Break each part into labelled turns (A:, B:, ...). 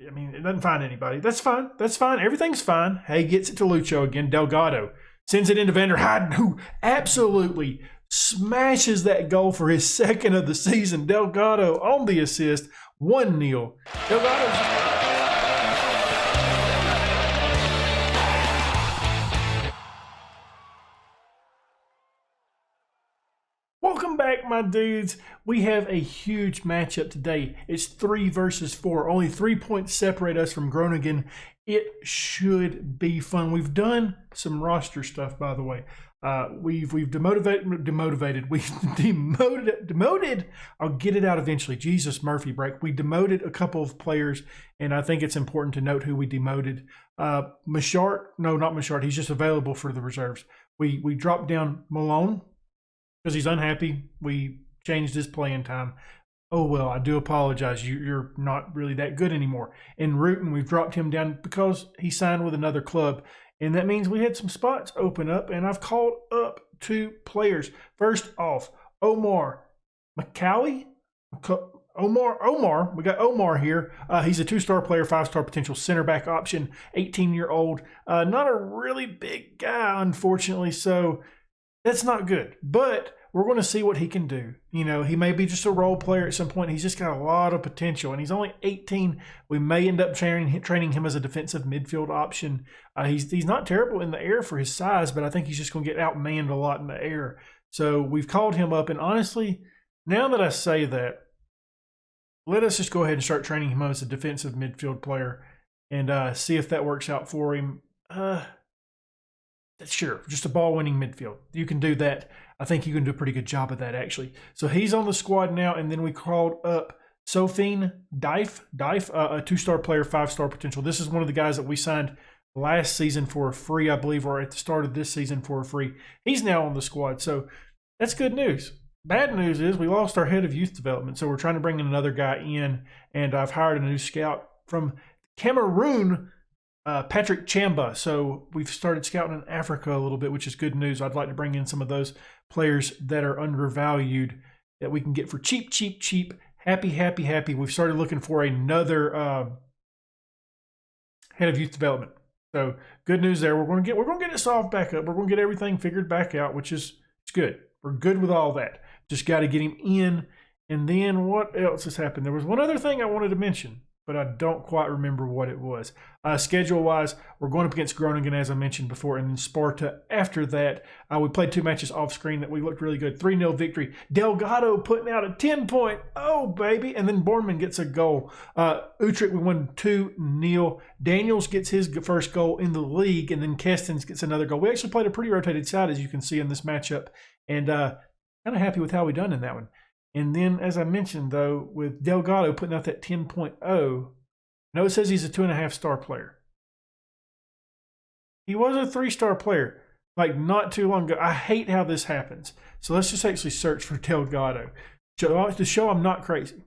A: I mean, it doesn't find anybody. That's fine. That's fine. Everything's fine. Hey, gets it to Lucho again. Delgado sends it into Vander Heiden, who absolutely smashes that goal for his second of the season. Delgado on the assist, 1-0. Delgado's... Welcome back, my dudes. We have a huge matchup today. It's 3 versus 4. Only 3 points separate us from Groningen. It should be fun. We've done some roster stuff, by the way. We've demoted. We've demoted. I'll get it out eventually. Jesus Murphy break. We demoted a couple of players, and I think it's important to note who we demoted. Machart, no, not Machart. He's just available for the reserves. We dropped down Malone because he's unhappy. We changed his playing time. Oh, well, I do apologize. You're not really that good anymore. And Rutan, we've dropped him down because he signed with another club. And that means we had some spots open up, and I've called up 2 players. First off, Omar McCauley. Omar. We got Omar here. He's a 2-star player, 5-star potential center back option, 18-year-old. Not a really big guy, unfortunately, so that's not good. But we're going to see what he can do. You know, he may be just a role player at some point. He's just got a lot of potential, and he's only 18. We may end up training him as a defensive midfield option. He's not terrible in the air for his size, but I think he's just going to get outmanned a lot in the air. So we've called him up, and honestly, now that I say that, let us just go ahead and start training him as a defensive midfield player and see if that works out for him. Sure, just a ball-winning midfield. You can do that. I think you can do a pretty good job of that, actually. So he's on the squad now, and then we called up Sophine Dife, a 2-star player, 5-star potential. This is one of the guys that we signed last season for a free, I believe, or at the start of this season for a free. He's now on the squad, so that's good news. Bad news is we lost our head of youth development, so we're trying to bring in another guy in, and I've hired a new scout from Cameroon, Patrick Chamba. So we've started scouting in Africa a little bit, which is good news. I'd like to bring in some of those players that are undervalued that we can get for cheap. Happy. We've started looking for another head of youth development. So good news there. We're going to get it solved back up. We're going to get everything figured back out, which is it's good. We're good with all that. Just got to get him in. And then what else has happened? There was one other thing I wanted to mention, but I don't quite remember what it was. Schedule-wise, we're going up against Groningen, as I mentioned before, and then Sparta after that. We played 2 matches off-screen that we looked really good. 3-0 victory. Delgado putting out a 10-point. Oh, baby. And then Borman gets a goal. Utrecht, we won 2-0. Daniels gets his first goal in the league, and then Kestens gets another goal. We actually played a pretty rotated side, as you can see in this matchup, and kind of happy with how we done in that one. And then, as I mentioned, though, with Delgado putting out that 10.0, I know it says he's a 2.5-star player. He was a 3-star player, like not too long ago. I hate how this happens. So let's just actually search for Delgado to show I'm not crazy.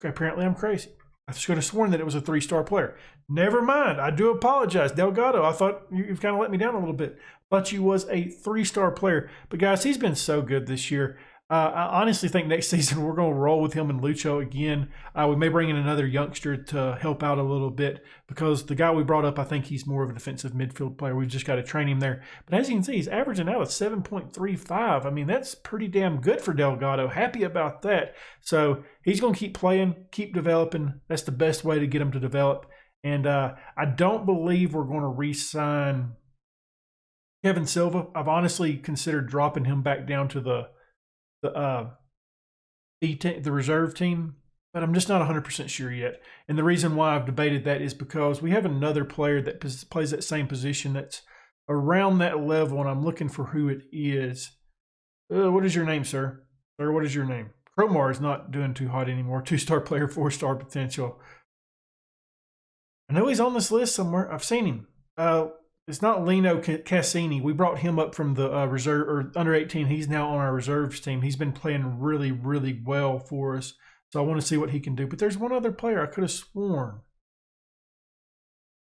A: Okay, apparently I'm crazy. I was going to sworn that it was a 3-star player. Never mind. I do apologize. Delgado, I thought you've kind of let me down a little bit. Thought you was a 3-star player. But guys, he's been so good this year. I honestly think next season we're going to roll with him and Lucho again. We may bring in another youngster to help out a little bit because the guy we brought up, I think he's more of a defensive midfield player. We've just got to train him there. But as you can see, he's averaging out a 7.35. I mean, that's pretty damn good for Delgado. Happy about that. So he's going to keep playing, keep developing. That's the best way to get him to develop. And I don't believe we're going to re-sign Kevin Silva. I've honestly considered dropping him back down to the reserve team, but I'm just not 100% sure yet. And the reason why I've debated that is because we have another player that plays that same position that's around that level, and I'm looking for who it is. What is your name, sir? Sir, what is your name? Cromar is not doing too hot anymore. 2-star player, 4-star potential. I know he's on this list somewhere. I've seen him. It's not Lino Cassini. We brought him up from the reserve or under 18. He's now on our reserves team. He's been playing really, really well for us. So I want to see what he can do. But there's one other player I could have sworn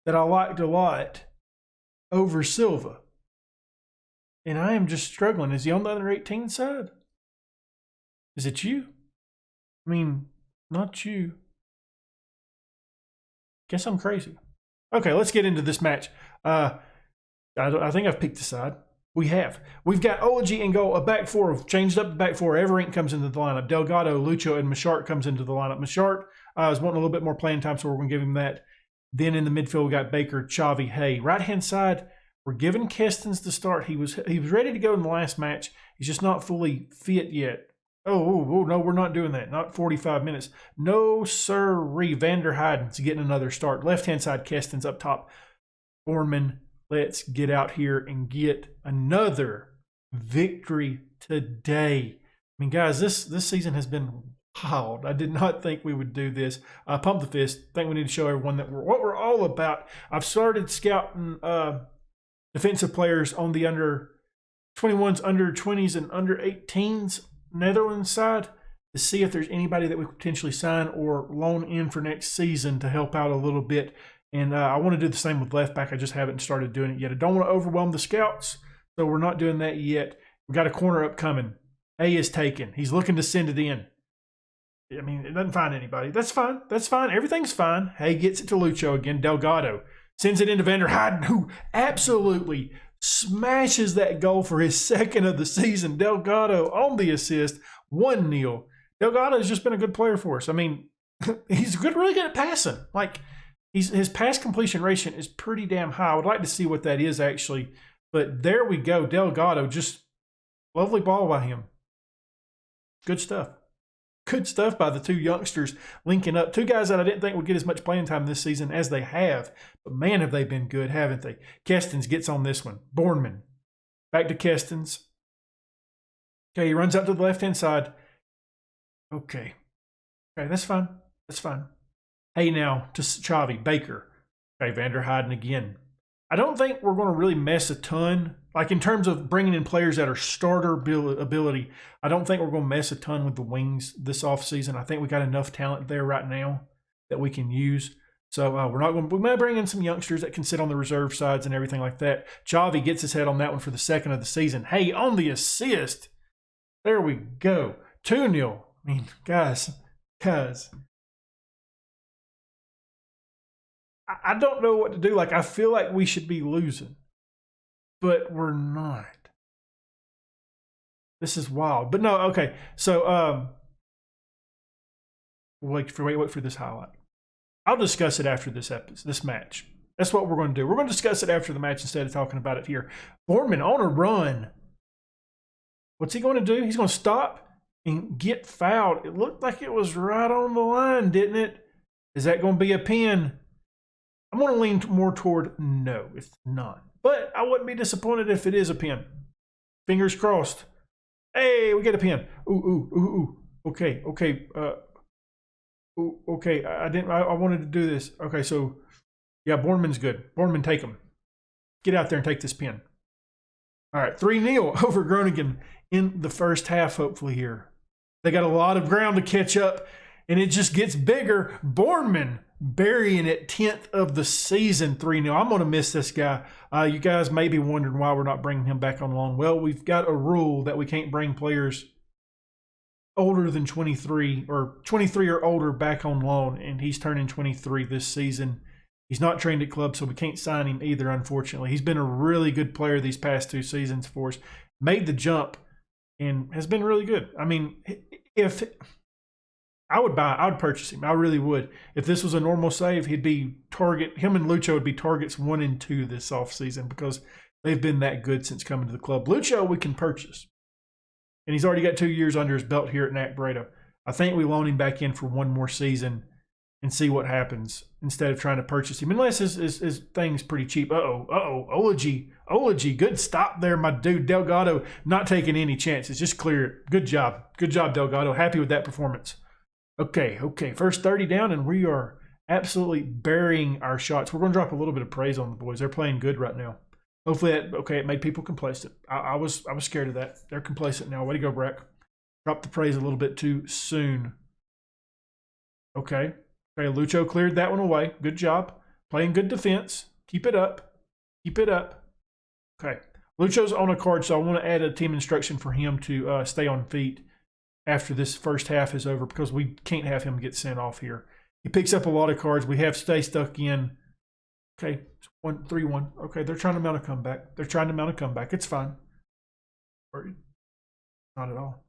A: that I liked a lot over Silva. And I am just struggling. Is he on the under 18 side? Is it you? I mean, not you. Guess I'm crazy. Okay, let's get into this match. I think I've picked a side. We have. We've got Ology in goal, a back four. Changed up the back four. Everink comes into the lineup. Delgado, Lucho, and Machart comes into the lineup. Machart is wanting a little bit more playing time, so we're going to give him that. Then in the midfield, we got Baker, Chavi, Hay. Right-hand side, we're giving Kestens the start. He was ready to go in the last match. He's just not fully fit yet. Oh, no, we're not doing that. Not 45 minutes. No, sirree. Vander Heiden's getting another start. Left-hand side, Kestens up top. Borman. Let's get out here and get another victory today. I mean, guys, this season has been wild. I did not think we would do this. Pump the fist. I think we need to show everyone that what we're all about. I've started scouting defensive players on the under 21s, under 20s, and under 18s Netherlands side to see if there's anybody that we could potentially sign or loan in for next season to help out a little bit. And I want to do the same with left back. I just haven't started doing it yet. I don't want to overwhelm the scouts, so we're not doing that yet. We got a corner upcoming. A is taken. He's looking to send it in. I mean, it doesn't find anybody. That's fine. That's fine. Everything's fine. Hay gets it to Lucho again. Delgado sends it into Vander Heiden, who absolutely smashes that goal for his second of the season. Delgado on the assist, 1-0. Delgado's just been a good player for us. I mean, he's really good at passing. Like, his pass completion ratio is pretty damn high. I would like to see what that is, actually. But there we go. Delgado, just lovely ball by him. Good stuff. Good stuff by the two youngsters linking up. Two guys that I didn't think would get as much playing time this season as they have. But, man, have they been good, haven't they? Kestens gets on this one. Bornman. Back to Kestens. Okay, he runs out to the left-hand side. Okay, that's fine. That's fine. Hey, now to Chavi, Baker. Okay, Vander Heiden again. I don't think we're going to really mess a ton. Like in terms of bringing in players that are starter ability, I don't think we're going to mess a ton with the wings this offseason. I think we got enough talent there right now that we can use. So we're not going. We may bring in some youngsters that can sit on the reserve sides and everything like that. Chavi gets his head on that one for the second of the season. Hey, on the assist. There we go. 2-0. I mean, guys. I don't know what to do. Like, I feel like we should be losing, but we're not. This is wild. But no, okay. So, wait for this highlight. I'll discuss it after this match. That's what we're going to do. We're going to discuss it after the match instead of talking about it here. Borman on a run. What's he going to do? He's going to stop and get fouled. It looked like it was right on the line, didn't it? Is that going to be a pin? I'm going to lean more toward no, it's not. But I wouldn't be disappointed if it is a pin. Fingers crossed. Hey, we get a pin. Ooh. Okay. Okay. I wanted to do this. Okay, so yeah, Bornman's good. Bornman, take him. Get out there and take this pin. All right, 3-0 over Groningen in the first half, hopefully here. They got a lot of ground to catch up, and it just gets bigger. Bornman burying it, 10th of the season, 3-0. I'm going to miss this guy. You guys may be wondering why we're not bringing him back on loan. Well, we've got a rule that we can't bring players older than 23 or 23 or older back on loan, and he's turning 23 this season. He's not trained at club, so we can't sign him either, unfortunately. He's been a really good player these past 2 seasons for us. Made the jump and has been really good. I mean, if I would purchase him. I really would. If this was a normal save, him and Lucho would be targets 1 and 2 this offseason because they've been that good since coming to the club. Lucho, we can purchase. And he's already got 2 years under his belt here at NAC Breda. I think we loan him back in for 1 more season and see what happens instead of trying to purchase him. Unless his thing's pretty cheap. Ology, good stop there, my dude. Delgado not taking any chances. Just clear it. Good job. Good job, Delgado. Happy with that performance. Okay. First 30 down, and we are absolutely burying our shots. We're going to drop a little bit of praise on the boys. They're playing good right now. Hopefully it made people complacent. I was scared of that. They're complacent now. Way to go, Brack. Drop the praise a little bit too soon. Okay, Lucho cleared that one away. Good job. Playing good defense. Keep it up. Okay. Lucho's on a card, so I want to add a team instruction for him to stay on feet after this first half is over because we can't have him get sent off here. He picks up a lot of cards. We have stay stuck in. Okay, 3-1. Okay, they're trying to mount a comeback. They're trying to mount a comeback. It's fine. Not at all.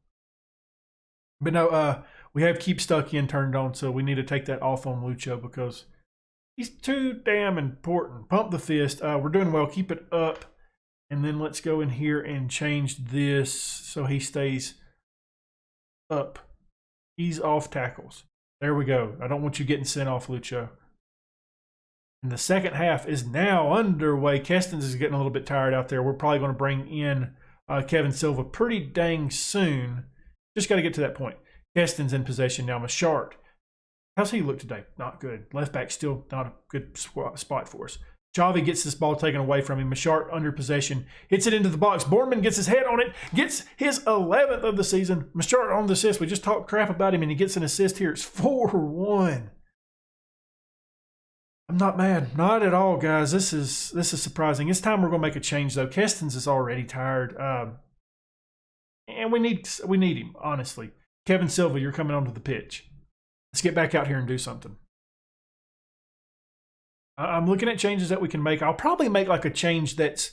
A: But no, we have keep stuck in turned on, so we need to take that off on Lucho because he's too damn important. Pump the fist. We're doing well. Keep it up. And then let's go in here and change this so he stays up. Ease off tackles. There we go. I don't want you getting sent off, Lucho. And the second half is now underway. Kestens is getting a little bit tired out there. We're probably going to bring in Kevin Silva pretty dang soon. Just got to get to that point. Kestens in possession now. Machart. How's he look today? Not good. Left back still not a good spot for us. Xavi gets this ball taken away from him. Machart under possession. Hits it into the box. Bournemouth gets his head on it. Gets his 11th of the season. Machart on the assist. We just talked crap about him and he gets an assist here. It's 4-1. I'm not mad. Not at all, guys. This is surprising. It's time we're going to make a change, though. Kestens is already tired. And we need him, honestly. Kevin Silva, you're coming onto the pitch. Let's get back out here and do something. I'm looking at changes that we can make. I'll probably make like a change that's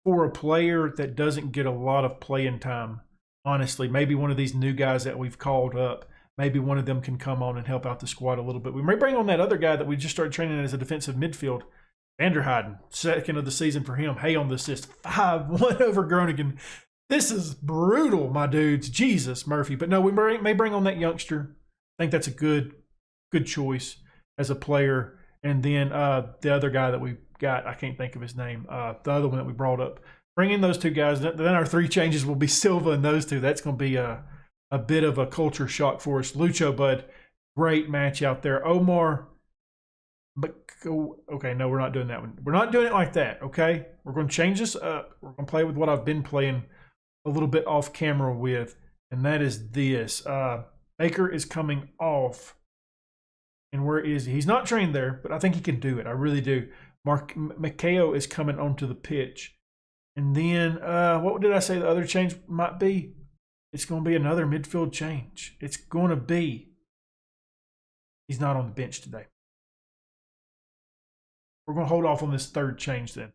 A: for a player that doesn't get a lot of playing time, honestly. Maybe one of these new guys that we've called up. Maybe one of them can come on and help out the squad a little bit. We may bring on that other guy that we just started training as a defensive midfield. Vanderheiden, second of the season for him. Hay on the assist. 5-1 over Groningen. This is brutal, my dudes. Jesus, Murphy. But no, we may bring on that youngster. I think that's a good choice as a player. And then the other guy that we got, I can't think of his name, the other one that we brought up. Bring in those two guys. Then our three changes will be Silva and those two. That's going to be a bit of a culture shock for us. Lucho, bud, great match out there. Omar, okay, no, we're not doing that one. We're not doing it like that, okay? We're going to change this up. We're going to play with what I've been playing a little bit off camera with, and that is this. Baker is coming off. And where is he? He's not trained there, but I think he can do it. I really do. Makeo is coming onto the pitch. And then, what did I say the other change might be? It's going to be another midfield change. It's going to be, he's not on the bench today. We're going to hold off on this third change then.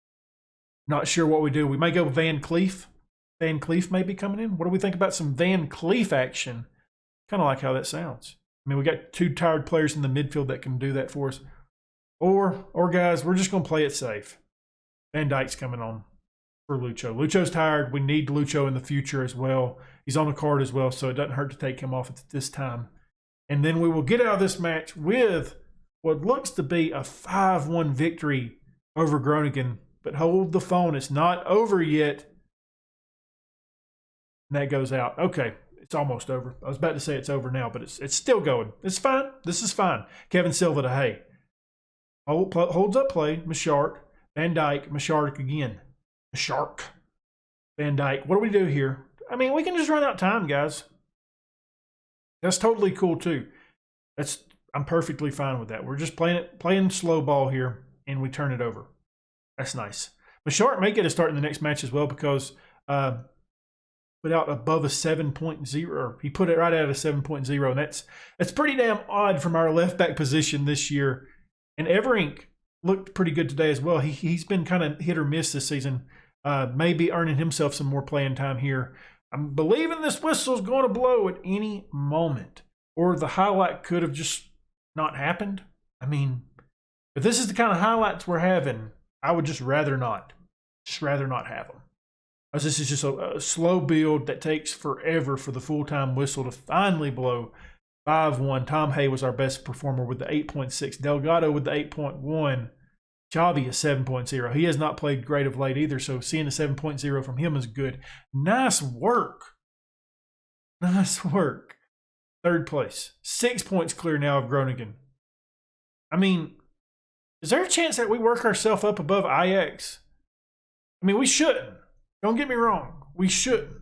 A: Not sure what we do. We may go Van Cleef. Van Cleef may be coming in. What do we think about some Van Cleef action? Kind of like how that sounds. I mean, we got two tired players in the midfield that can do that for us. Or guys, we're just going to play it safe. Van Dijk's coming on for Lucho. Lucho's tired. We need Lucho in the future as well. He's on the card as well, so it doesn't hurt to take him off at this time. And then we will get out of this match with what looks to be a 5-1 victory over Groningen. But hold the phone. It's not over yet. And that goes out. Okay. It's almost over. I was about to say it's over now, but it's still going. It's fine. This is fine. Kevin Silva to Hay. Holds up play. Machart. Van Dijk. Machart again. Machart. Van Dijk. What do we do here? I mean, we can just run out time, guys. That's totally cool too. I'm perfectly fine with that. We're just playing slow ball here, and we turn it over. That's nice. Machart may get a start in the next match as well because put out above a 7.0. He put it right at a 7.0, and that's pretty damn odd from our left back position this year. And Everink looked pretty good today as well. He's been kind of hit or miss this season. Maybe earning himself some more playing time here. I'm believing this whistle's going to blow at any moment, or the highlight could have just not happened. I mean, if this is the kind of highlights we're having, I would just rather not have them. As this is just a slow build that takes forever for the full-time whistle to finally blow. 5-1. Tom Hay was our best performer with the 8.6. Delgado with the 8.1. Xavi is 7.0. He has not played great of late either, so seeing a 7.0 from him is good. Nice work. Nice work. Third place. 6 points clear now of Groningen. I mean, is there a chance that we work ourselves up above Ajax? I mean, we shouldn't. Don't get me wrong, we shouldn't.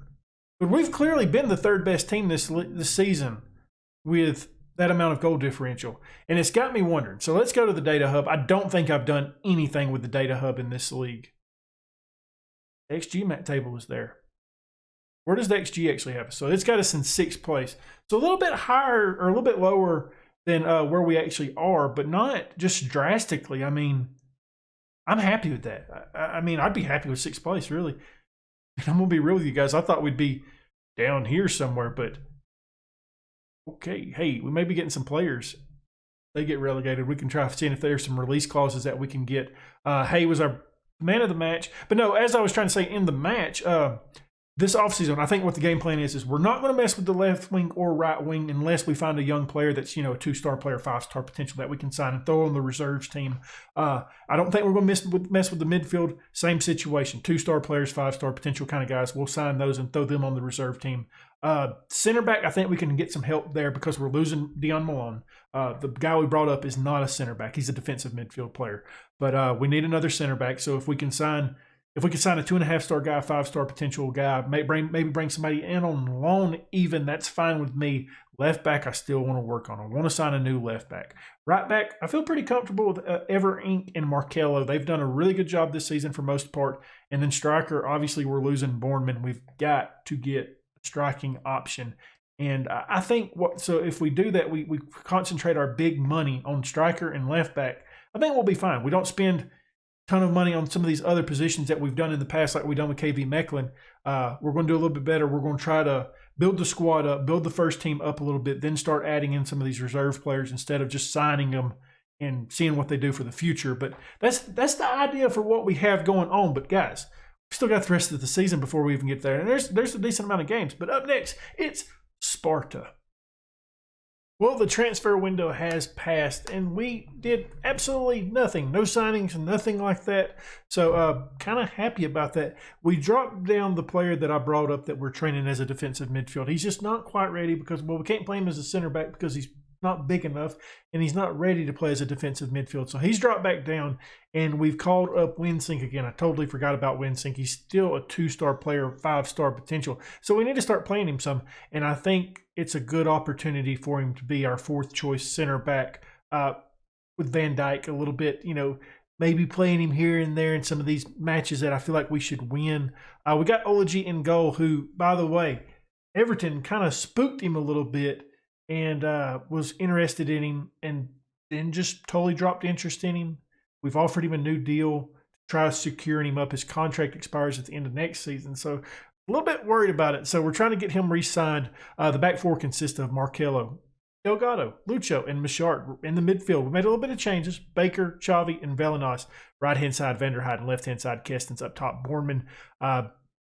A: But we've clearly been the third best team this season with that amount of goal differential. And it's got me wondering. So let's go to the data hub. I don't think I've done anything with the data hub in this league. The XG table is there. Where does the XG actually have us? So it's got us in 6th place. So a little bit higher or a little bit lower than where we actually are, but not just drastically. I mean, I'm happy with that. I mean, I'd be happy with 6th place, really. And I'm going to be real with you guys. I thought we'd be down here somewhere, but okay. Hey, we may be getting some players. They get relegated. We can try seeing if there's some release clauses that we can get. Hay was our man of the match. But no, as I was trying to say in the match, this offseason, I think what the game plan is we're not going to mess with the left wing or right wing unless we find a young player that's, a 2-star player, 5-star potential that we can sign and throw on the reserves team. I don't think we're going to mess with the midfield. Same situation. 2-star players, 5-star potential kind of guys. We'll sign those and throw them on the reserve team. Center back, I think we can get some help there because we're losing Dion Malone. The guy we brought up is not a center back. He's a defensive midfield player. But we need another center back. So if we can sign a 2.5-star guy, 5-star potential guy, maybe bring somebody in on loan even, that's fine with me. Left back, I still want to work on. I want to sign a new left back. Right back, I feel pretty comfortable with Ever Inc. and Markello. They've done a really good job this season for most part. And then striker, obviously we're losing Bornman. We've got to get a striking option. And I think so if we do that, we concentrate our big money on striker and left back, I think we'll be fine. We don't spend ton of money on some of these other positions that we've done in the past, like we've done with KV Mechlin. We're going to do a little bit better. We're going to try to build the squad up, build the first team up a little bit, then start adding in some of these reserve players instead of just signing them and seeing what they do for the future. But that's the idea for what we have going on. But guys, we still got the rest of the season before we even get there. And there's a decent amount of games. But up next, it's Sparta. Well, the transfer window has passed, and we did absolutely nothing. No signings, nothing like that. So kind of happy about that. We dropped down the player that I brought up that we're training as a defensive midfield. He's just not quite ready because, well, we can't play him as a center back because he's not big enough, and he's not ready to play as a defensive midfield. So he's dropped back down, and we've called up Winsink again. I totally forgot about Winsink. He's still a 2-star player, 5-star potential. So we need to start playing him some, and I think it's a good opportunity for him to be our 4th choice center back with Van Dijk a little bit, maybe playing him here and there in some of these matches that I feel like we should win. We got Olaji in goal, who, by the way, Everton kind of spooked him a little bit and was interested in him and then just totally dropped interest in him. We've offered him a new deal to try securing him up. His contract expires at the end of next season. So a little bit worried about it. So we're trying to get him re-signed. The back four consists of Markello, Delgado, Lucho, and Michart in the midfield. We made a little bit of changes. Baker, Xavi, and Velenas. Right-hand side, Vanderheide, and left-hand side, Kestens up top. Bornman,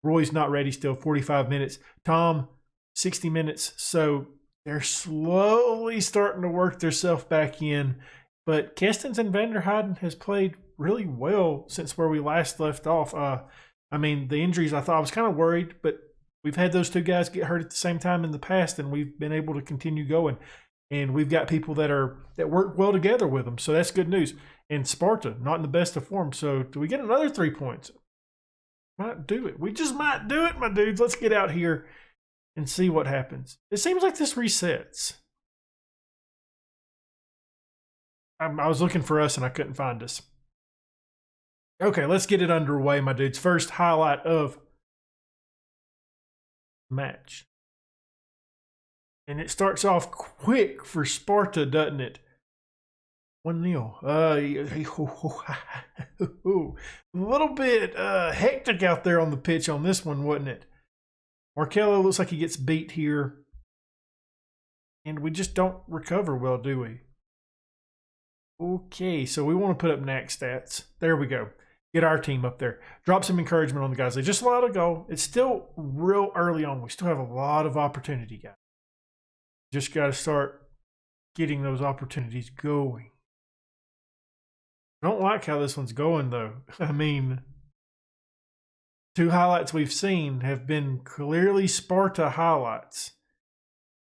A: Roy's not ready still, 45 minutes. Tom, 60 minutes. So they're slowly starting to work themselves back in. But Kestens and Vanderheiden has played really well since where we last left off. I mean, the injuries, I thought I was kind of worried, but we've had those two guys get hurt at the same time in the past, and we've been able to continue going. And we've got people that work well together with them, so that's good news. And Sparta, not in the best of form. So do we get another 3 points? Might do it. We just might do it, my dudes. Let's get out here and see what happens. It seems like this resets. I was looking for us and I couldn't find us. Okay, let's get it underway, my dudes. First highlight of match. And it starts off quick for Sparta, doesn't it? 1-0. A little bit hectic out there on the pitch on this one, wasn't it? Markello looks like he gets beat here. And we just don't recover well, do we? Okay, so we want to put up NAC stats. There we go. Get our team up there. Drop some encouragement on the guys. They just allowed a goal. It's still real early on. We still have a lot of opportunity, guys. Just got to start getting those opportunities going. I don't like how this one's going, though. I mean, 2 highlights we've seen have been clearly Sparta highlights.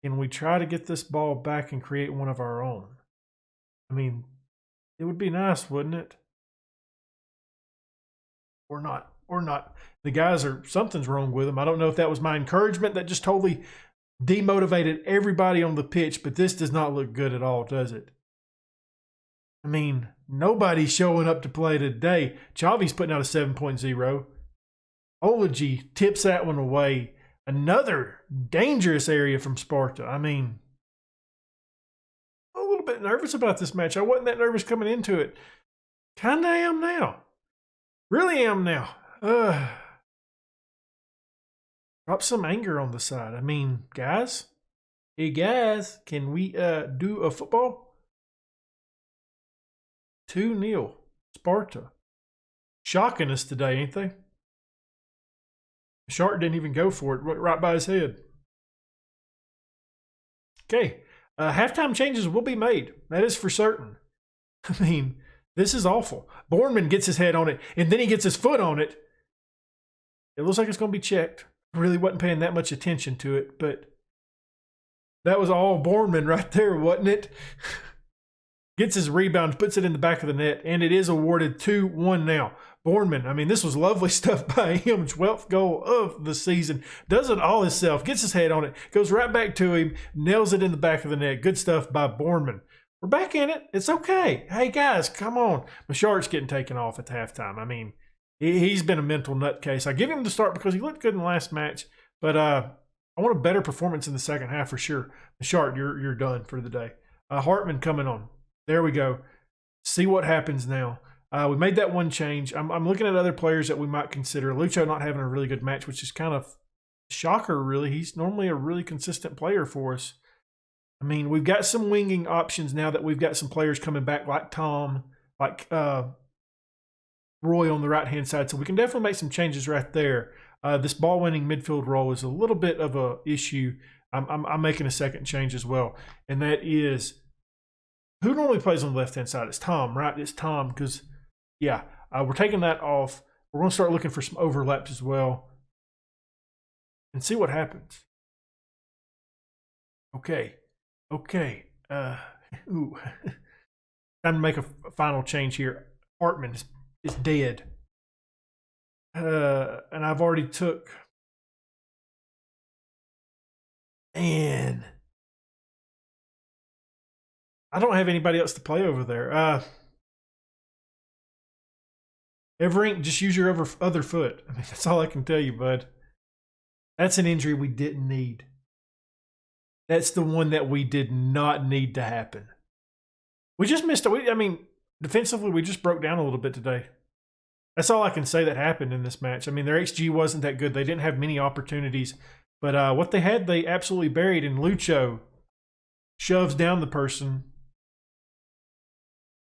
A: Can we try to get this ball back and create one of our own? I mean, it would be nice, wouldn't it? Or not. Or not. The guys are, something's wrong with them. I don't know if that was my encouragement that just totally demotivated everybody on the pitch, but this does not look good at all, does it? I mean, nobody's showing up to play today. Xavi's putting out a 7.0. Olaji tips that one away. Another dangerous area from Sparta. I mean, little bit nervous about this match. I wasn't that nervous coming into it. Kinda am now. Really am now. Drop some anger on the side. I mean, guys. Hey, guys. Can we do a football? 2-0. Sparta. Shocking us today, ain't they? Shark didn't even go for it. Went right by his head. Okay. Halftime changes will be made. That is for certain. I mean, this is awful. Bournemouth gets his head on it, and then he gets his foot on it. It looks like it's going to be checked. Really wasn't paying that much attention to it, but that was all Bournemouth right there, wasn't it? Gets his rebound, puts it in the back of the net, and it is awarded 2-1 now. Bournemouth, I mean, this was lovely stuff by him. 12th goal of the season. Does it all himself, gets his head on it, goes right back to him, nails it in the back of the net. Good stuff by Bournemouth. We're back in it. It's okay. Hey, guys, come on. My Shark's getting taken off at halftime. I mean, he's been a mental nutcase. I give him the start because he looked good in the last match, but I want a better performance in the second half for sure. The Shark, you're done for the day. Hartman coming on. There we go. See what happens now. We made that one change. I'm looking at other players that we might consider. Lucho not having a really good match, which is kind of a shocker, really. He's normally a really consistent player for us. I mean, we've got some winging options now that we've got some players coming back like Tom, like Roy on the right-hand side. So we can definitely make some changes right there. This ball-winning midfield role is a little bit of a issue. I'm making a second change as well, and that is who normally plays on the left-hand side? It's Tom, right? It's Tom because, yeah, we're taking that off. We're going to start looking for some overlaps as well and see what happens. Okay. Ooh. Time to make a final change here. Hartman is dead. And I've already took... Man... I don't have anybody else to play over there. Everink, just use your other foot. I mean, that's all I can tell you, bud. That's an injury we didn't need. That's the one that we did not need to happen. We just missed it. I mean, defensively, we just broke down a little bit today. That's all I can say that happened in this match. I mean, their XG wasn't that good. They didn't have many opportunities. But what they had, they absolutely buried. And Lucho shoves down the person.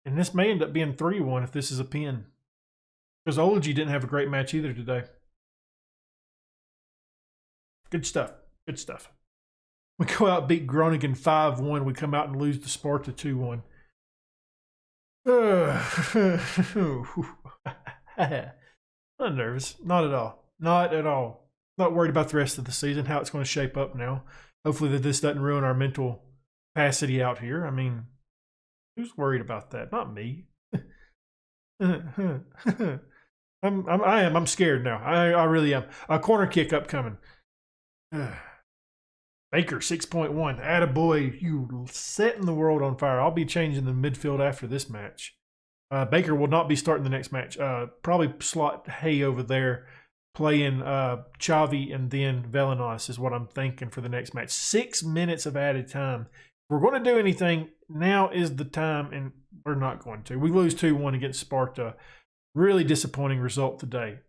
A: And this may end up being 3-1 if this is a pin. Because Ology didn't have a great match either today. Good stuff. Good stuff. We go out, beat Groningen 5-1. We come out and lose to Sparta 2-1. Not nervous. Not at all. Not at all. Not worried about the rest of the season, how it's going to shape up now. Hopefully that this doesn't ruin our mental capacity out here. I mean, who's worried about that? Not me. I'm scared now. I really am. A corner kick upcoming. Baker 6.1. Attaboy, you setting the world on fire. I'll be changing the midfield after this match. Baker will not be starting the next match. Probably slot Hay over there, playing Xavi and then Velenas is what I'm thinking for the next match. 6 minutes of added time. If we're going to do anything, now is the time, and we're not going to. We lose 2-1 against Sparta. Really disappointing result today.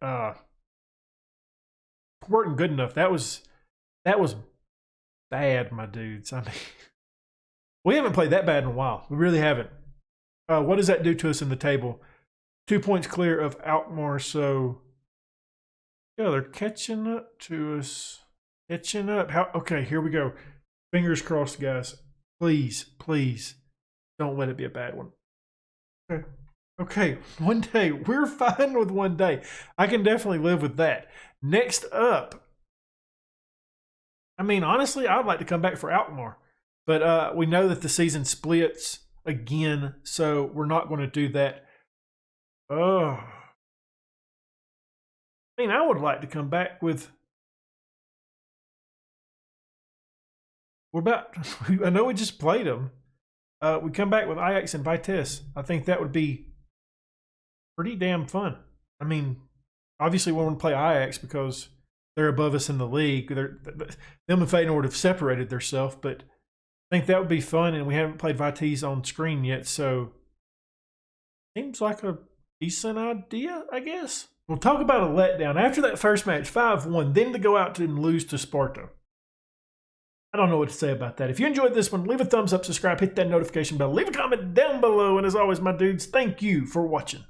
A: Weren't good enough. That was bad, my dudes. I mean, we haven't played that bad in a while. We really haven't. What does that do to us in the table? 2 points clear of Alkmaar, so yeah, they're catching up to us. Catching up. Okay, here we go. Fingers crossed, guys. Please, please, don't let it be a bad one. Okay, one day. We're fine with one day. I can definitely live with that. Next up, I mean, honestly, I'd like to come back for Alkmaar. But we know that the season splits again, so we're not going to do that. Oh. I mean, I would like to come back with... I know we just played them. We come back with Ajax and Vitesse. I think that would be pretty damn fun. I mean, obviously we want to play Ajax because they're above us in the league. Them and Feyenoord have separated themselves, but I think that would be fun, and we haven't played Vitesse on screen yet, so seems like a decent idea, I guess. We'll talk about a letdown. After that first match, 5-1, then to go out and lose to Sparta. I don't know what to say about that. If you enjoyed this one, leave a thumbs up, subscribe, hit that notification bell, leave a comment down below, and as always, my dudes, thank you for watching.